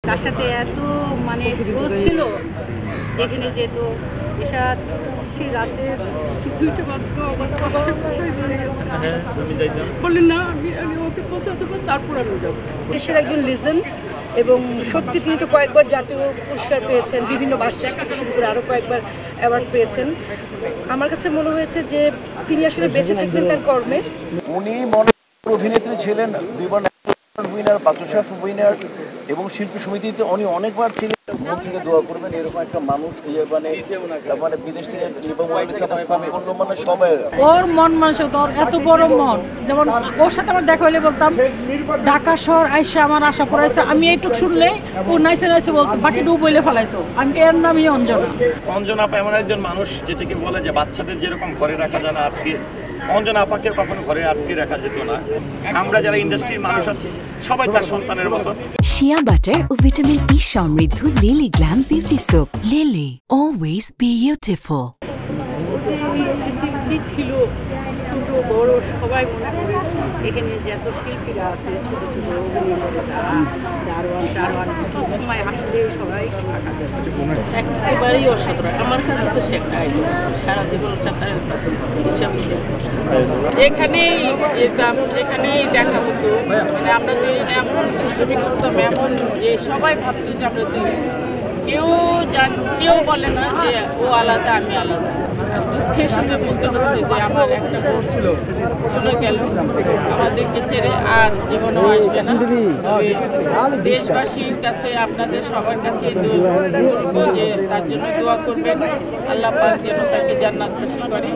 তার সাথে এত মানে রোদ ছিল যেখানে যেত এসাদ সেই রাতে 2টা বাজলো আমার পাশে পৌঁছাই দিয়ে গেছে বললেন না আমি ওকে পৌঁছাতে পারবো তারপর আমি যাবো। দেশের একজন লিজেন্ড এবং সত্যি তিনি তো কয়েকবার জাতীয় পুরস্কার পেয়েছেন, বিভিন্ন বাসচাষ থেকে শুরু করে আরও কয়েকবার অ্যাওয়ার্ড পেয়েছেন। আমার কাছে মনে হয়েছে যে তিনি আসলে বেঁচে থাকবেন তার কর্মে। উনি অভিনেত্রী ছিলেন, 2বার উইনার, বাচসাস উইনার এবং শিল্পী সমিতিতে উনি অনেকবার ছিলেন। মন থেকে দোয়া করবেন এরকম একটা মানুষ মানে বিদেশ থেকে মানে সবাই ওর মন মানসিকতা, ওর এত বড় মন, যেমন ওর সাথে আমার দেখা হলে বলতাম ঢাকা শহর আইসা আমার আশা পড়াইছে, আমি এইটুক শুনলে ও নাইসে নাইসে বলতো, বাকিটুকু বইলে ফেলাইতো। আমি এর নামই অঞ্জনা। অঞ্জনা আপা এমন একজন মানুষ যেটাকে বলে যে বাচ্চাদের যেরকম ঘরে রাখা যায় না আটকে, অঞ্জনা আপাকে কখনো ঘরে আটকে রাখা যেত না। আমরা যারা ইন্ডাস্ট্রির মানুষ আছি সবাই তার সন্তানের মতন। শিয়া বাটার ও ভিটামিন ই সমৃদ্ধ lily glam beauty soap. Lily, always beautiful. শিল্পী ছিল ছোট বড় সবাই মনে করে এখানে যত শিল্পীরা আছে ছোট ছোট অভিনয় করে যারা দারোয়ান টারওয়ান সবসময় আসলে সবাই থাকা যায় একেবারেই অসাধারণ। আমার কাছে তো সে একটা আইডল, সারা জীবন এখানেই যেতাম, এখানেই দেখা হতো। মানে আমরা দুজনে এমন দুষ্টুমি করতাম, এমন যে সবাই ভাবতো যে আমরা দুই কেউ বলে না যে ও আলাদা আমি আলাদা। দুঃখের সঙ্গে বলতে হচ্ছে যে আমার একটা বোন চলে গেল আমাদেরকে ছেড়ে, আর জীবনেও আসবে না। তবে দেশবাসীর কাছে আপনাদের সবার কাছে বলবো যে তার জন্য দোয়া করবেন, আল্লাহ পাক যেন তাকে জান্নাতবাসী করে।